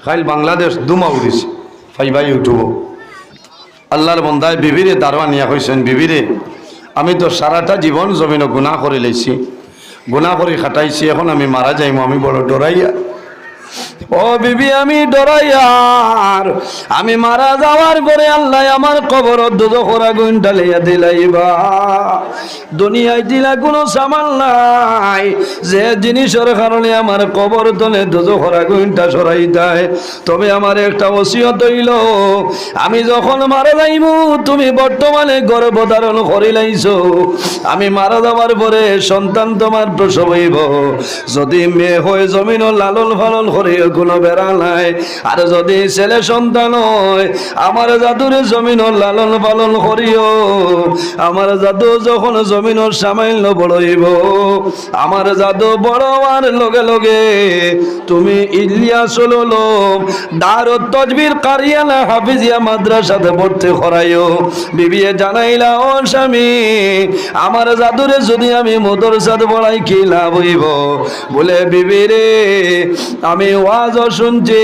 খাইল বাংলাদেশ দুমা উড়িছে ফাইবা ইউটিউব আল্লাহর বন্দায় বিবিরে দারোয়া নিয়া হয়েছেন বিবিরে আমি তো সারাটা জীবন জমিন গুনাহ করে লাইছি গুনাহ করে খাটাইছি এখন আমি মারা যাইমু আমি বড় ডরাইয়া ও বিবি আমি ডরাইয়ার আমি মারা যাওয়ার পরে আল্লাহ আমার কবর দোজখের আগুন ঢালিয়া দিলাইবা দুনিয়ায় দিলা কোনো সামাল নাই যে জিনিসের কারণে আমার কবর তলে দোজখের আগুনটা সরাই দেয় তবে আমার একটা ওসিয়ত হইল আমি যখন মারা যাইব তুমি বর্তমানে গর্ভধারণ করিলাইছো আমি মারা যাওয়ার পরে সন্তান তোমার প্রসব হইব যদি মেয়ে হয়ে জমিন লালন পালন করে কোনো বেড়া নাই আর যদি ছেলে সন্তান হয় আমার জাদুরে জমিন লালন পালন করিও আমার জাদু যখন জমিনের সামান্য বড় হইব আমার জাদু বড় হওয়ার লগে লগে তুমি ইলিয়াস দারুত তাজবির কারিয়ানা হাফিজিয়া মাদ্রাসাতে ভর্তি করাইও বিবিয়ে জানাইলা ও স্বামী আমার জাদুরে যদি আমি মাদ্রাসাত পড়াই কি লাভ হইব বলে বিবি রে আমি ওয়াজ শুনছি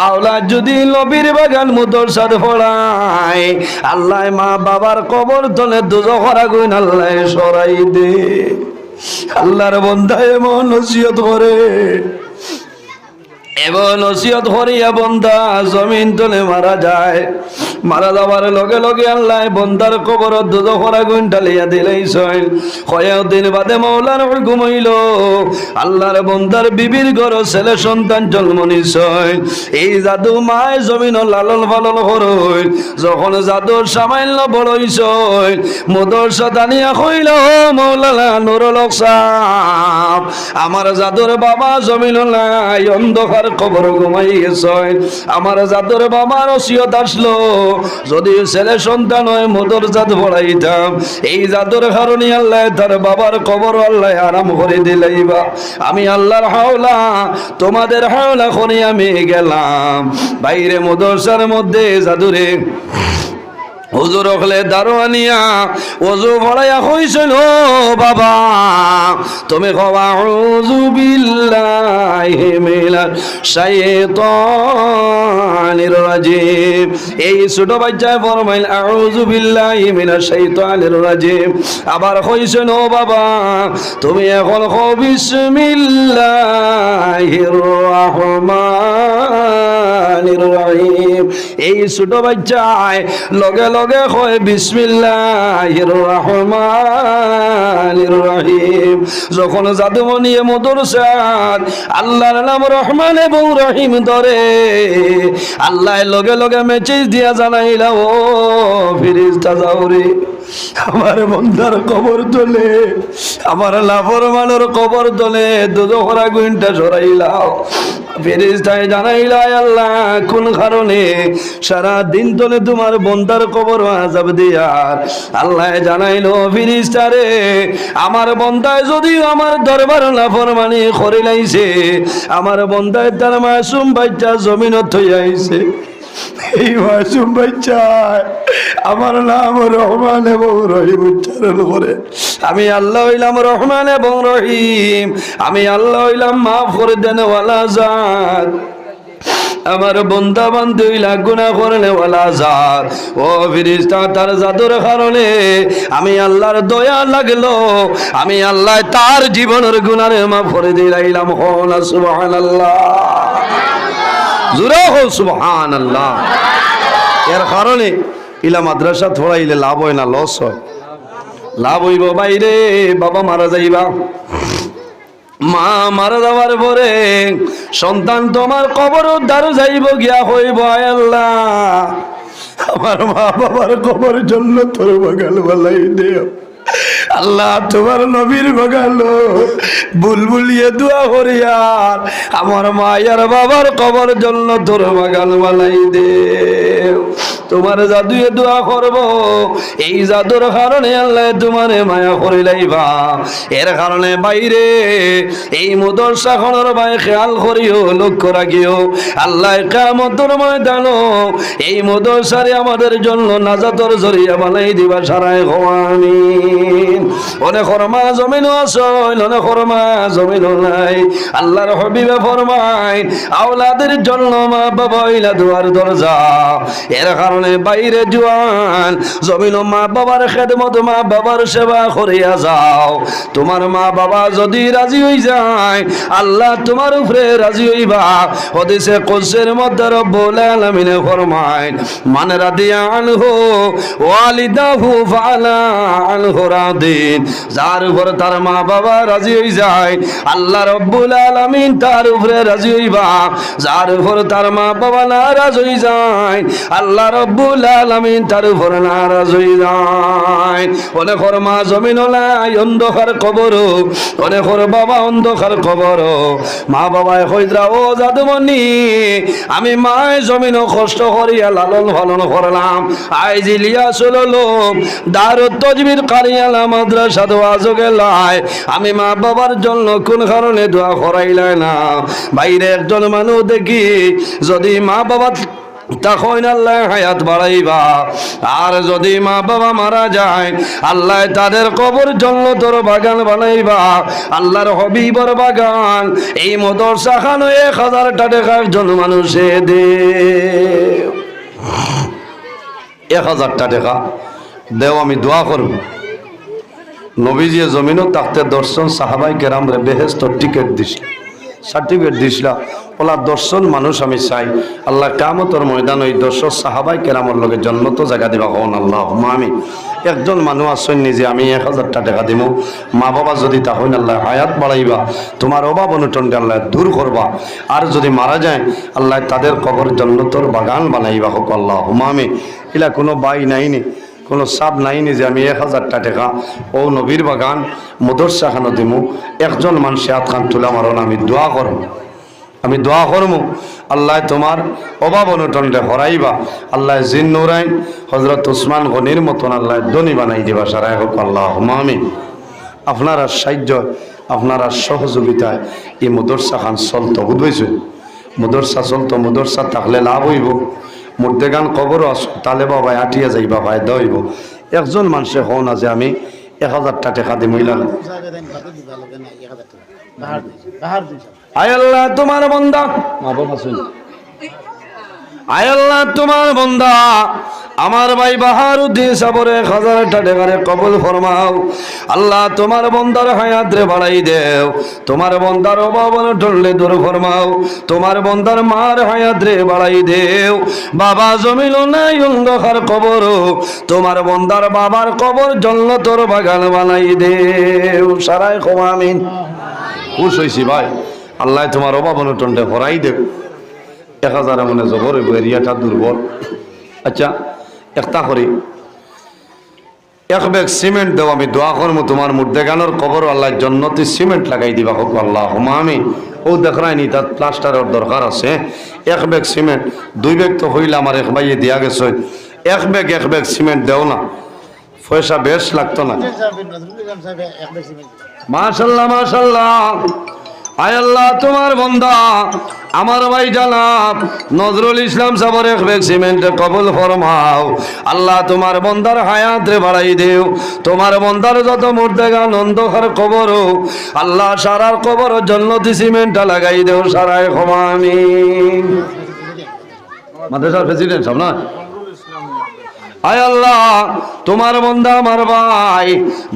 আওলাদ যদি নবীর বাগান মাদ্রাসাত পড়াই আল্লাহ মা বাবার কবর তলে দোজখের আগুন আল্লাহ সরাই দে আল্লাহর বান্দা এমন নসিহত করে এবং নসিহত করিয়া বন্দা জমিন তলে মারা যায় মারা যাওয়ার লগে লগে আল্লাহ বন্দার কবর দোজখের আগুন ঢালিয়া দিলাইছেন কয়েকদিন বাদে মওলার হুকুম হইল আল্লাহর বন্দার বিবির ঘর ছেলে সন্তান জন্ম নিছেন এই জাদু মায় জমিন লালন পালন করই যখন জাদুর সামান্য বড় হইছেন মাদ্রাসা দানিয়া কইল মওলানা নুরুল হক সাহেব আমার জাদুর বাবা জমিন নাই অন্ধকার কবর ঘুমাই গেছেন আমার জাদুর বাবার ওসিয়ত আসলো যদি ছেলে সন্তান হয় মাদ্রাসাত পড়াইতাম এই জাদুর কারণে আল্লাহ তার বাবার কবর আল্লাহ আরাম করে দিলাইবা আমি আল্লাহর হাওলা তোমাদের হাওলা করে আমি গেলাম বাইরে মাদ্রাসার মধ্যে জাদুরে হুজুর হলে দারোয়ানিয়া ওযু পড়াইয়া কইছিল বাবা তুমি কওয়া আউযু বিল্লাহি মিনাশ শাইতানির রাজিম এই ছোট বাচ্চায় ফরমাইল আউযু বিল্লাহি মিনাশ শাইতানির রাজিম আবার কইছিল বাবা তুমি এখন কও বিসমিল্লাহির রহমানির রহিম এই ছোট বাচ্চায় লগে লগে কয় বিসমিল্লাহির রহমানির রহিম যখন জাদুমণিয়ে মাদ্রাসাত আল্লাহর নাম রহমান এবং রহিম ধরে আল্লাহ লগে লগে মেসেজ দিয়া জানাইলা ও ফেরেশতা যাও রে আমার বন্দার কবর তোলে আমার লাফরমানের কবর তোলে দোজখের আগুনটা সরাইলাও ফেরেশতায় জানাইলা আল্লাহ কোন কারণে সারা দিন তোলে তোমার বন্দার কবর আযাব দিয়ার আল্লাহ জানাইলো ফেরেশতারে আমার বন্দায় যদিও আমার দরবার নাফরমানি করে লাইছে আমার বন্দায় তার মাসুম বাচ্চা জমিনত হইয়া আইছে এই মাসুম বাচ্চা আমার নাম রহমান এবং রহিম উচ্চারণ করে আমি আল্লাহ হইলাম রহমান এবং রহিম আমি আল্লাহ হইলাম মাফ করে দেন ওয়ালা জাত আমার বন্দা বান্ধব গুনাহ করলে ওয়ালা জাত ও ফেরেশতা তার জাদুর কারণে আমি আল্লাহর দয়া লাগলো আমি আল্লাহ তার জীবনের গুনাহ মাফ করে দিলাম হলা সুবহানাল্লাহ জোরে হো সুবহানাল্লাহ এর কারণে ইলা মাদ্রাসা পড়াইলে লাভ হয় না লস হয় লাভ হইব বাইরে বাবা মারা যাইবা মা মারা যাওয়ার পরে সন্তান তোমার কবর উদ্ধার যাইব গিয়া হইব আল্লাহ আমার মা বাবার কবর জন্য তোর বাগাল বালাই দেও আল্লাহ তোমার নবীর বাগালো বুলবুলিয়ে দোয়া করিয়ার আমার মায়ের বাবার কবর জন্য তোর বাগাল বালাই দেও তোমার জাদুয়ে দোয়া করব এই জাদুর কারণে আল্লাহ তোমারে মায়া করে লাইবা এর কারণে বাইরে এই মাদ্রাসাখনের ভাই খেয়াল করিও লক্ষ্য রাখিও আল্লাহ কিয়ামতের ময়দানে এই মাদ্রাসারে আমাদের জন্য নাজাতের জরিয়া বানাই দিবা সারাই আমিন অনেক ফরমা জমিনও আছে অনেক ফরমা জমিনও নাই আল্লাহর হাবিবে ফরমায় আওলাদের জন্য মা বাবা ইলা দুয়ার দরজা এর কারণে বাইরে জওয়ান জমিন মা বাবার খেদমত মা বাবার সেবা করিয়া যাও তোমার মা বাবা যদি রাজি হই যায় আল্লাহ তোমার উপরে রাজি হইবা হাদিসে কুদসির মধ্যে রব্বুল আলামিন ফরমায় মান রাদিয়া আনহু ওয়ালিদাহু ফালা আনহু রাদিন যার উপর তার মা বাবা রাজি হই যায় আল্লাহ রব্বুল আলামিন তার উপরে রাজি হইবা যার উপর তার মা বাবা নারাজ হই যায় আল্লাহ রব্বুল আলামিন তার উপর নারাজ হই যায় অনেকের মা জমিন নাই অন্ধকার কবর অনেকের বাবা অন্ধকার কবর মা বাবায় কইরা ও জাদুমণি আমি মায় জমিন কষ্ট করিয়া লালন পালন করলাম আইজ ইলিয়াস হলো দারুত তাজবির কারিয়ালা মাদ্রাসা দোয়া গেলায় আমি মা বাবার জন্য কোন কারণে দোয়া করাইলাই না বাইরে একজন মানুষ দেখি যদি মা বাবা তখন আল্লাহ হায়াত বাড়াইবা আর যদি মা বাবা মারা যায় আল্লাহ তাদের কবর জান্নাতের বাগান বানাইবা আল্লাহর হাবিবের বাগান এই মাদ্রাসা খানো 1000 টাকা একজন মানুষে দে 1000 টাকা দেও আমি দোয়া করব নবীজি জমিনও তাকতে দর্শন সাহাবাই কেরাম রে বেহেশত টিকেট দিস সার্টিফিকেট দিসলা ওলা দর্শন মানুষ আমি চাই আল্লাহ কিয়ামতের ময়দান ওই দর্শন সাহাবাই কেরামের লগে জন্নত জায়গা দিবা কোন আল্লাহুম্মা আমিন একজন মানুষ আসেন নিজে আমি 1000 টাকা দিব মা বাবা যদি তা হইন আল্লাহ হায়াত বাড়াইবা তোমার অভাব অনটন আল্লাহ দূর করবা আর যদি মারা যায় আল্লাহ তাদের কবর জন্নতর বাগান বানাইবা হোক আল্লাহুম্মা আমিন ইলা কোনো বাই নাইনি কোনো সাপ নাইনি যে আমি 1000 টাকা ও নবীর বাগান মাদ্রাসা খানো দিমু একজন মানুষ হাত খান তুলা মারণ আমি দোয়া করব আল্লাহ তোমার অভাব অনটনটা হরাইবা আল্লাহ জিন নুরাইন হযরত উসমান গনির মতন আল্লাহ ধনী বানাই দিবা সারাই হোক আল্লাহুম্মা আমিন আপনারা সাহায্য আপনারা সহযোগিতায় এই মাদ্রাসা খান চলতো বুঝবাইছো মাদ্রাসা চলতো মাদ্রাসা থাকলে লাভ হইব মুর্দেগান কবর তালে বাবা আটিয়া যাইবা ভাই দইব একজন মানুষে হও না যে আমি 1000 টাকা দি মহিলা আয় আল্লাহ তোমার বান্দা মা বাবা শুন আয় আল্লাহ তোমার বান্দা আমার ভাই বাহারুদ্দিন সাবরে 1000 টাকারে কবুল ফরমাও আল্লাহ তোমার বান্দার হায়াত রে বাড়াই দেও তোমার বান্দার অভাব অনটন দূর ফরমাও তোমার বান্দার মার হায়াত রে বাড়াই দেও বাবা জমিল নাই অন্ধকার কবর তোমার বান্দার বাবার কবর জান্নাতের বাগান বানাই দেও সারাই কও আমিন খুশ হইছি ভাই আল্লাহ তোমার অভাব অনটনটা ভরাই দেও 1000 মনে জবর এরিয়াটা দুর্বল আচ্ছা একটা করি এক ব্যাগ সিমেন্ট দেও আমি দোয়া করবো তোমার মুর্দেগানোর কবর আল্লাহ জন্নতি সিমেন্ট লাগাই দিবা হোক আল্লাহুম্মা আমিন ও দেখরাইনি তার প্লাস্টারের দরকার আছে এক ব্যাগ সিমেন্ট 2 ব্যাগ তো হইলে আমার এক ভাইয়ে দিয়া গেছে এক ব্যাগ সিমেন্ট দেও না পয়সা বেশ লাগতো না মাশাআল্লাহ মাশাআল্লাহ আয় আল্লাহ তোমার বান্দা আমার ভাই জানাব নজরুল ইসলাম সাহেবের এক ব্যাগ সিমেন্টে কবুল ফরমাও আল্লাহ তোমার বান্দার হায়াত রে বাড়াই দেও তোমার বান্দার যত মুর্দেগান অন্ধকার কবর আল্লাহ সারার কবর জান্নাতি সিমেন্টটা লাগাই দেও সারায় ক্ষমা আমিন মাদ্রাসার প্রেসিডেন্ট সব না আয় আল্লাহ তোমার বান্দা আমার ভাই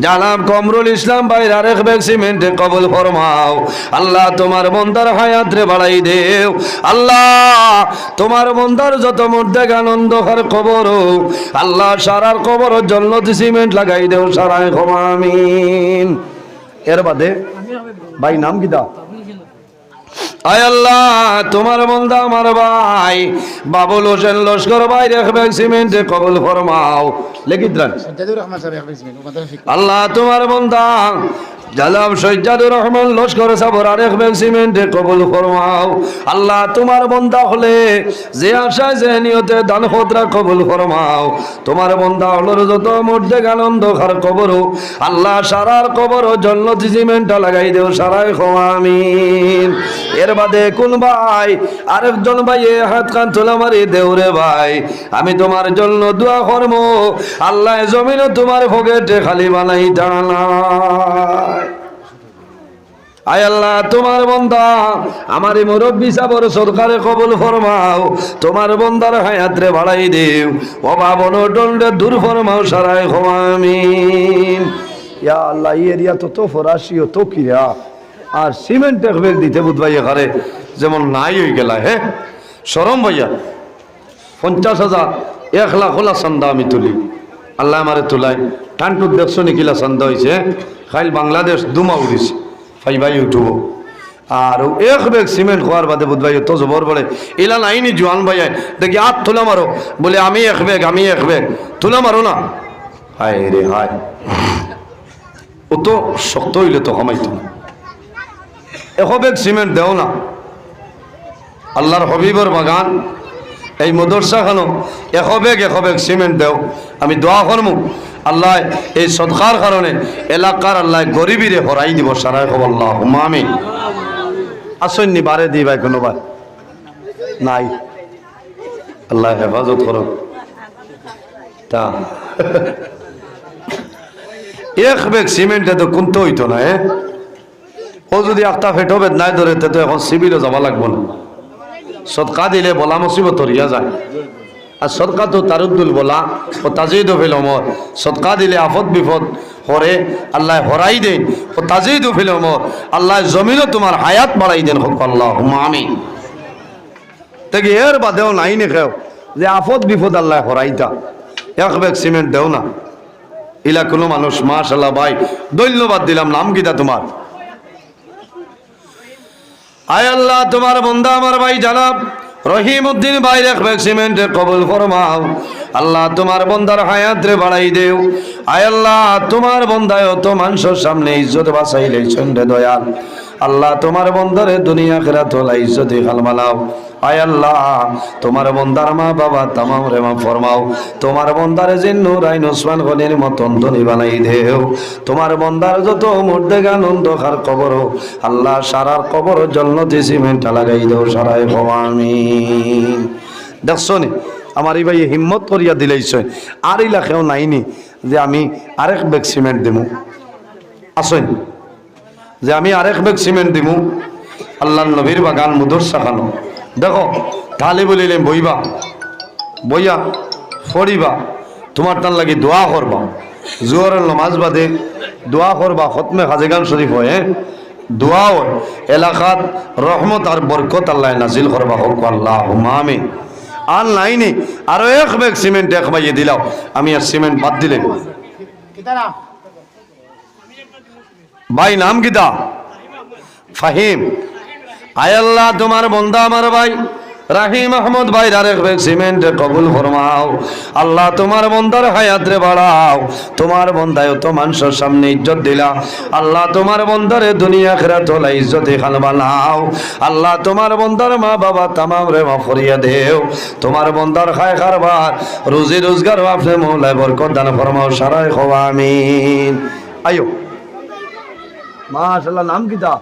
জানাব কমরুল ইসলাম ভাইয়ের আরেক ব্যাগ সিমেন্টে কবুল ফরমাও আল্লাহ তোমার বান্দার হায়াত রে বাড়াই দেও আল্লাহ তোমার বান্দার যত মুর্দেগান অন্ধকার কবর আল্লাহ সারার কবর জান্নাতি সিমেন্ট লাগাই দেও সারায় ক্ষমা আমিন এর বাদে ভাই নাম কি দা আয় আল্লাহ তোমার বান্দা আমার ভাই বাবুল হোসেন লস্কর ভাই রাখবে সিমেন্টে কবুল ফরমাও লিখিত রান আল্লাহ তোমার বান্দা জালাম সৈয়দুর রহমান লস্কর সাবর আরেক ব্যাগ সিমেন্টে কবুল ফরমাও আল্লাহ তোমার বান্দা হলে যে আশায় যে নিয়তে দান খতরা কবুল ফরমাও তোমার বান্দা হলোর যত মধ্যে আনন্দ খার কবর আল্লাহ সারার কবর জান্নাতি সিমেন্টটা লাগাই দেও সারাই আমিন এর বাদে কোন ভাই আরেকজন ভাই হাত কান তোলা মারি দেউরে ভাই আমি তোমার জন্য দোয়া করব আল্লাহ জমিন তোমার পকেটে খালি বানাই দাঁড়ানা আয় আল্লাহ তোমার বান্দা আমার এই মুরব্বি সাবর সরকারে কবুল ফরমাও তোমার বান্দার হায়াতরে বাড়াই দেও অভাব অনটনরে দূর ফরমাও সারাই আমিন ইয়া আল্লাহ এই এরিয়া তো ফরাসিও তো কিরা আর সিমেন্ট এক ব্যাগ দিতে বুধবাই এখানে যেমন নাই হয়ে গেলা হ্যাঁ শরম ভাইয়া 50,000 1 লাখ হলা চান্দা আমি তুলি আল্লাহ আমারে তুলাই টানটুক দেখছো নিকিলা চান্দা হয়েছে খাইল বাংলাদেশ দুমা উড়িছে ফাইবাই উঠব আর এক ব্যাগ সিমেন্ট খোয়ার বাদে বুধবাই তো জবর বলে ইলা নাইনি জোয়ান ভাই দেখি হাত তুলা মারো বলে আমি এক ব্যাগ তুলা মারো না হায় রে হায় ও তো শক্ত হইলে তো কমাইতো না এক ব্যাগ সিমেন্ট দেও না আল্লাহর হবিবর বাগান এই মদরসা খানো এক ব্যাগ সিমেন্ট দেও আমি দোয়া করমু আল্লাহ এই সদকার কারণে এলাকার আল্লাহ গরিবীরে হরাই দিব সারাই খবর আল্লাহ আমিন আসন্নি বারে দি ভাই কোনোবার নাই আল্লাহ হেফাজত করো তা এক ব্যাগ সিমেন্টে তো কুনতে হইতো না ও যদি একটা ফেটো বেদ নাই ধরে তো এখন শিবিরে যাওয়া লাগবো না সদকা দিলে বলা মুসিবত হরিয়া যায় আর সদকা তো তারুদ্দুল বলা ও তাজিদ ফিল অমর সদকা দিলে আফত বিপদ হরে আল্লাহ হরাই দেন ও তাজিদ ফিল অমর আল্লাহ জমিনও তোমার হায়াত বাড়াই দেন হোক আল্লাহ আমিন দেখি এর বাদেও নাই নে খেও যে আফত বিপদ আল্লাহ হরাইতা এক ব্যাগ সিমেন্ট দেও না ইলা কোনো মানুষ মাশাআল্লাহ ভাই ধন্যবাদ দিলাম নাম কিটা তোমার আয় আল্লাহ তোমার বান্দা আমার ভাই জানাব রহিম উদ্দিন ভাই এক ব্যাগ সিমেন্টে কবুল ফরমাও আল্লাহ তোমার বান্দার হায়াত রে বাড়াই দেও আয় আল্লাহ তোমার বান্দায় তো মানুষের সামনে ইজ্জত বাঁচাইলে চন্ডে দয়াল আল্লাহ তোমার বান্দারে দুনিয়া আখিরাত হল ইজ্জতে খালমালাও আয় আল্লাহ তোমার বান্দার মা বাবা তামাম রে মা ফরমাও তোমার বান্দারে জিন্নুর আইন ওসমান গনির মতন ধনী বানাই দেও তোমার বান্দার যত মধ্যে আনন্দ খার কবর আল্লাহ সারার কবর জান্নাতি সিমেন্ট লাগাই দেও সারাই আমিন দেখছো নি আমার এই ভাই হিম্মত করিয়া দিলাইছ আর এই লাখেও নাইনি যে আমি আরেক ব্যাগ সিমেন্ট দিমু আসেন যে আমি আরেক ব্যাগ সিমেন্ট দিমু আল্লাহ নবীর বাগান মুদরসা খানো দেখো তাহলে বলিলে বইবা বইয়া ফড়িবা তোমার তার লাগে দোয়া করবা জোহরের নামাজ বাদে দোয়া করবা খতমে খাজেগান শরীফ হয় দোয়া হয় এলাকাত রহমত আর বরকত আল্লাহ নাজিল করবা হোক আল্লাহ আমিন আর লাইনে আরো এক ব্যাগ সিমেন্ট এক বাইয়ে দিলাও আমি আর সিমেন্ট বাদ দিলে ভাই নাম কিতা ফাহিম আয় আল্লাহ তোমার বান্দা আমার ভাই রাহিম আহমদ ভাই আরেক ব্যাগ সিমেন্ট কবুল ফরমাও আল্লাহ তোমার বান্দার হায়াত রে বাড়াও তোমার বান্দায় তো মানুষের সামনে ইজ্জত দিলা আল্লাহ তোমার বান্দারে দুনিয়া আখিরাত হল ইজ্জতে খান বানাও আল্লাহ তোমার বান্দার মা বাবা তামাম রে মাফ করিয়া দেও তোমার বান্দার খায় খারবার রুজি রোজগার আপনি মৌলায় বরকত দান ফরমাও সারাই খোয়া আমিন আয়ো মাশাআল্লাহ নাম কিতা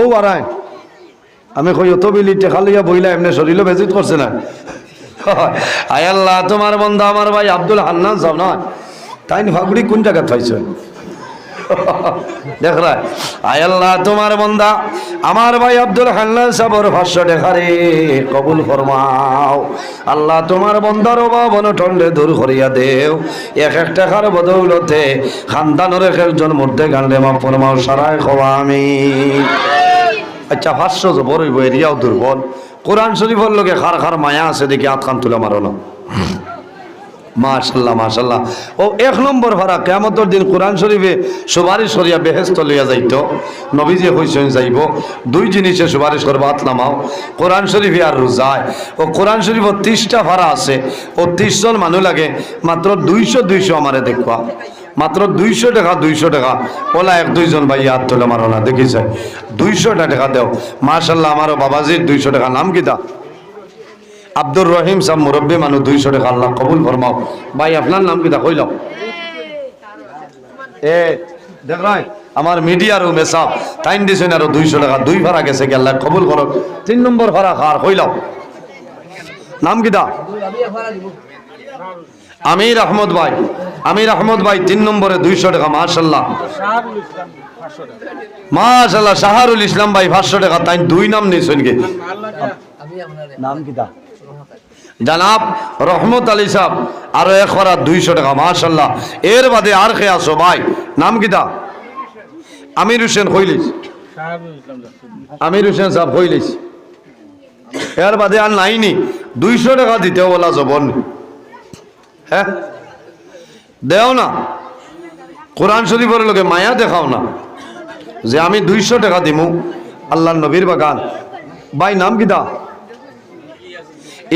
ও আরাই আমি কই অত বিলি টেকা লইয়া বইলা এমনি শরীরও বেজিত করছে না আয় আল্লাহ তোমার বান্দা আমার ভাই আব্দুল হান্নান সাহেব না তাই ফাগুড়ি কোন জায়গা পাইছ দেখ রা আয় আল্লাহ তোমার বান্দা আমার ভাই আব্দুল হান্নান সাহেবর 500 টাকা রে কবুল ফরমাও আল্লাহ তোমার বান্দার অভাব অনটনে দূর করিয়া দেও এক টাকার বদৌলতে খানদানের একজন মধ্যে গানলে মাফ ফরমাও সারাই খোয়া আমিন আচ্ছা 500 বড়ই বই রিয়াও দুর্বল কোরআন শরীফের লোকে খার খার মায়া আছে দেখি আতখান তুলে মারো না মাশাআল্লাহ মাশাআল্লাহ ও এক নম্বর ভাড়া কিয়ামতের দিন কোরআন শরীফে সুপারিশ করিয়া বেহেশত লইয়া যাইতো নবীজি কইছেন যাইব দুই জিনিসে সুপারিশ করবা হাত নামাও কোরআন শরীফে আর রোজায় ও কোরআন শরীফের 30টা ভাড়া আছে ও 30 জন মানুষ লাগে মাত্র 200 আমারে দেখবা মাত্র 200 টাকা 200 টাকা ওলা এক দুইজন ভাই হাত তোলে মারো না দেখিছে 200 টাকা দেও মাশাআল্লাহ আমারও বাবাজির 200 টাকা নাম কিতা আব্দুর রহিম সাহেব মুরব্বী মানুষ 200 টাকা আল্লাহ কবুল ফরমাও ভাই আপনার নাম কিতা কইলাও এ দেখ রাই আমার মিডিয়ার রুমে সাহেব টাইম দিছেন আরো 200 টাকা দুই ভাড়া গেছে কি আল্লাহ কবুল করো 3 নম্বর ভাড়া খার কইলাও নাম কিতা আমির আহমদ ভাই আমির আহমদ ভাই 3 নম্বরে 200 টাকা মাশাআল্লাহ মাশাআল্লাহ শাহরুল ইসলাম ভাই 500 টাকা তাই দুই নাম নিছেন কি নাম কিতা জনাব রহমত আলী সাহেব আরো এক খরা 200 টাকা মাশাআল্লাহ এর বাদে আর কে আছো ভাই নাম কিতা আমির হোসেন কইলিস আমির হোসেন সাহেব কইলিস এর বাদে আর নাইনি 200 টাকা দিতে বলা জবন হ্যাঁ দেও না কোরআন শরীফের লোকে মায়া দেখাও না যে আমি 200 টাকা দিমু আল্লাহর নবীর বাগান ভাই নাম কিতা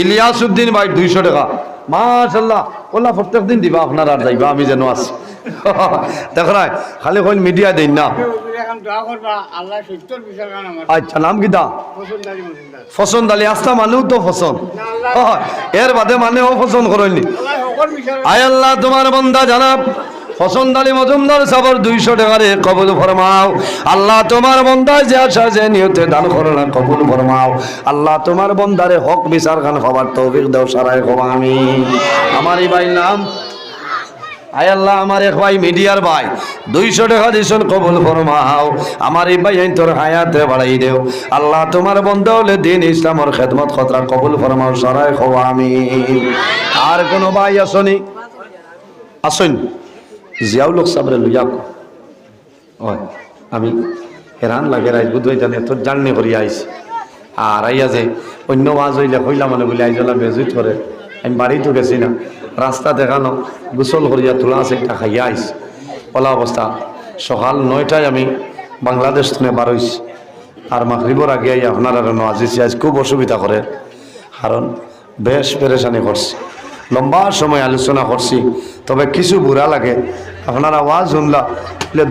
ইলিয়াস উদ্দিন ভাই 200 টাকা মাশাআল্লাহ ওলা প্রত্যেক দিন দিবা আপনার আর যাইবা আমি যেন আছি দেখরাই খালি কোন মিডিয়া দেন না আচ্ছা নাম কিতা ফসন আলী আস্তা মানুষ তো ফসন এর বাদে মানে ও ফসন করেননি আয় আল্লাহ তোমার বান্দা জানাব ফসন আলী মজুমদার সাবর 200 টাকারে কবুল ফরমাও আল্লাহ তোমার বান্দা যে আশা যে নিয়তে দান করো না কবুল ফরমাও আল্লাহ তোমার বান্দারে হক বিচার খান হবার তৌফিক দাও সারাই কবা আমি আমার এই ভাই নাম আয় আল্লাহ আমার এক ভাই মিডিয়ার ভাই 200 টাকা দিছেন কবুল ফরমাও আমার এই ভাই তোর হায়াতে বাড়াই দেও আল্লাহ তোমার বান্দা হলে দিন ইসলামের খেদমত খতরা কবুল ফরমাও সারাই কবা আমি আর কোন ভাই আসনি আসেন জিয়াউল হক সাবরে লইয়া আমি হেরান লাগে রাইজ বুধবাই জানে তোর জার্নি করিয়া আইছি আর আইয়া যে অন্য মাছ হইলে হইলা মানে বলে আইজলা বেজুত করে আমি বাড়িতে গেছি না রাস্তা দেখানো গোসল করিয়া তোলা আছে একটা খাইয়া আইছি ওলা অবস্থা সকাল 9টায় আমি বাংলাদেশ থেকে বার হইছি আর মাগরিবর আগে আইয়া আপনার আর আজিছি আজ খুব অসুবিধা করে কারণ বেশ পেরেশানি করছি লম্বা সময় আলোচনা করছি তবে কিছু বুড়া লাগে আপনার আওয়াজ শুনলা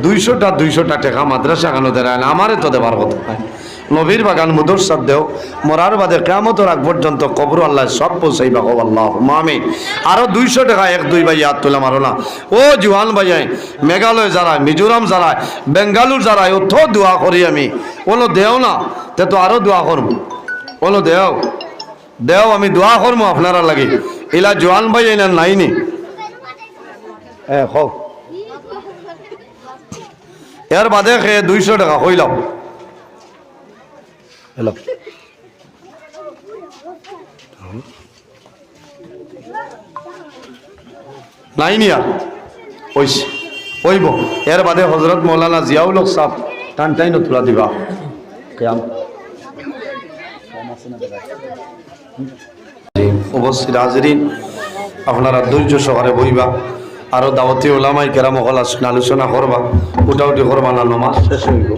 200টা টাকা মাদ্রাসা কেন দেয় না আমারে তো দেবার কথা নবীর বাগান মুদরসাদ দেও মরার বাদে কিয়ামতের আগ পর্যন্ত কবর আল্লাহ সব পৌঁছাইবা কও আল্লাহুম্মা আমিন আরো 200 টাকা এক দুই ভাই হাত তোলা মারো না ও জওয়ান ভাই মেঘালয় যারা মিজোরাম যারা বেঙ্গালুর যারা অত দোয়া করি আমি ওলো দেও না তে তো আরো দোয়া করব ওলো দেও আমি দোয়া করবো আপনারা লাগে এলা জওয়ান ভাই না নাইনি হোক এর বাদে 200 টাকা হইলাম হ্যালো নাইনি আর ওইছে ওইব এর বাদে হযরত মৌলানা জিয়াউল হক সাহেব টানটাইন তুলা দিবা কিয়াম উপস্থিত হাজিরিন আপনারা ধৈর্য সহকারে বইবা আরো দাওয়াতি ওলামাই কেরাম হল আলোচনা করবা উঠাউটি করবা না নমাজ শেষ হইব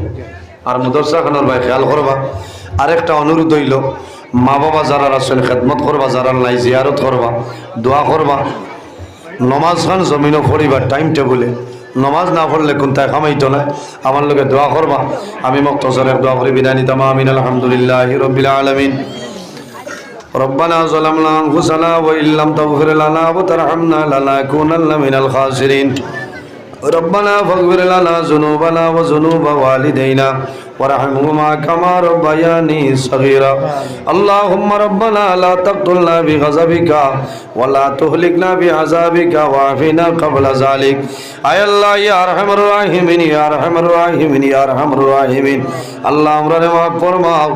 আর মুদরসা খানার ভাই খেয়াল করবা আরেকটা অনুরোধ হইল মা বাবা যারা আছেন খেদমত করবা যারা নাই জিয়ারত করবা দোয়া করবা নমাজ খান জমিনও পড়িবা টাইম টেবুলে নমাজ না পড়লে কোনটায় খামাইতো না আমার লোকে দোয়া করবা আমি মুক্তসরের দোয়া করি বিদায় নিতাম আমিন আলহামদুলিল্লাহি রাব্বিল আলামিন ربنا ظلمنا أنفسنا وإن لم تغفر لنا وترحمنا لنكونن من الخاسرين ربنا فاغفر لنا ذنوبنا وذنوب والدينا ورحمهما كما ربياني صغيرا اللهم ربنا لا تقتلنا بغضبك ولا تهلكنا بعذابك وعافنا قبل ذلك আয় আল্লাহ ইয়া আরহামার রাহিমিন ইয়া আরহামার রাহিমিন ইয়া আরহামার রাহিমিন আল্লাহ আমরারে মাফ ফরমাও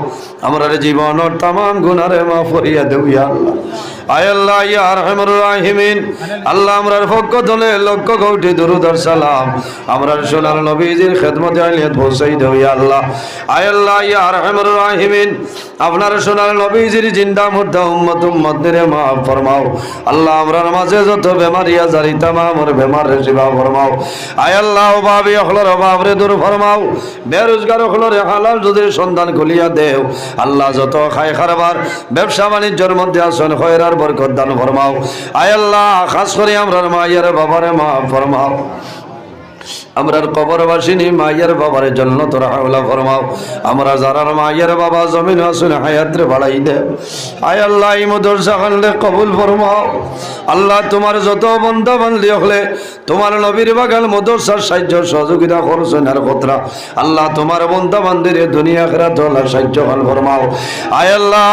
আমরারে জীবনের तमाम গুনাহরে মাফ করিয়া দাও ইয়া আল্লাহ আয় আল্লাহ ইয়া আরহামার রাহিমিন আল্লাহ আমরার পক্ষ থেকে লক্ষ কোটি দরুদ আর সালাম আমরার সোনার নবীজির খিদমতে আলিয়াত পৌঁছাই দাও ইয়া আল্লাহ আয় আল্লাহ ইয়া আরহামার রাহিমিন আপনার সোনার নবীজির জিন্দা মুর্দা উম্মতদের মাফ ফরমাও আল্লাহ আমরার মাঝে যত বেমারি আজারি तमाम বেমার শিফা ফরমাও আয় আল্লাহ অভাবী হলর অভাবরে দূর ফরমাও বেরোজগার হলরে হালাল যদি সন্ধান খুলিয়া দেও আল্লাহ যত খায় খারবার ব্যবসা বাণিজ্যের মধ্যে আসন খয়রার বরকত দান ফরমাও আয় আল্লাহ খাস করে আমরার মায়ের বাবারে মাফ ফরমাও আমরার কবরবাসিনী মায়ের বাবার জন্য তোরা হাওলা ফরমাও। আমরা যারা মায়ের বাবা জমিন আসুন হায়াত্রে বাড়াই দে। আয় আল্লাহ এই মদরসা খানলে কবুল ফরমাও। আল্লাহ তোমার যত বন্ধা বান্ধি হলে তোমার নবীর বাগান মদরসার সাহায্য সহযোগিতা করছেন আর কতরা আল্লাহ তোমার বন্ধা বান্ধির দুনিয়া খেরাত সাহায্য খান ফরমাও। আয় আল্লাহ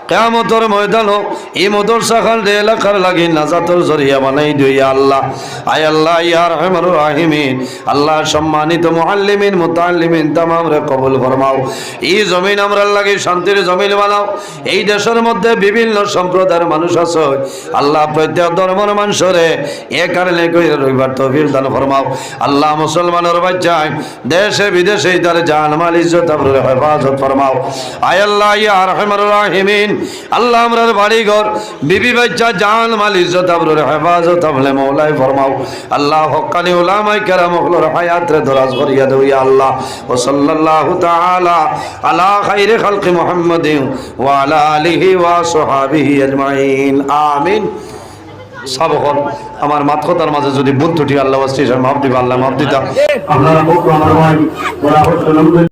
কিয়ামতের ময়দান এই মদরসা খান এলাকার লাগি নাজাতের জরিয়া বানাই দিই আল্লাহ। আয় আল্লাহ ইয়া রহমান রাহিমিন আল্লাহ সম্মানিত মুআল্লিমিন মুতাআল্লিমিন তামাম রে কবুল ফরমাও। এই জমিন আমরা লাগি শান্তির জমিন বানাও। এই দেশের মধ্যে বিভিন্ন সম্প্রদায়ের মানুষ আছে আল্লাহ প্রত্যেক ধর্মের মানুষরে এ কারণে কই রইবার তৌফিক দান ফরমাও। আল্লাহ মুসলমানের বাচ্চায় দেশে বিদেশে তার জান মাল ইজ্জত আবরুর হেফাজত ফরমাও। আয় আল্লাহ ইয়া রহমান রাহিমিন আল্লাহ আমরার বাড়ি ঘর বিবি বাচ্চা জান মাল ইজ্জত আবরুর হেফাজত আমলে মওলাই ফরমাও। আল্লাহ হক্কানি উলামায়ে কেরাম হলোর হায়াত রে দরাজ করিয়া দাও ইয়া আল্লাহ। ওয়া সাল্লাল্লাহু তাআলা আলা খাইরি খালকি মুহাম্মাদিন ওয়া আলা আলিহি ওয়া সাহবিহি আজমাইন আমিন। সাবহর আমার মাতকতার মাঝে যদি বুদ্ধটি আল্লাহ ওয়াসি মাফ দিবা আল্লাহ মাফ দিতা। আপনারা আমার ভাই ওরা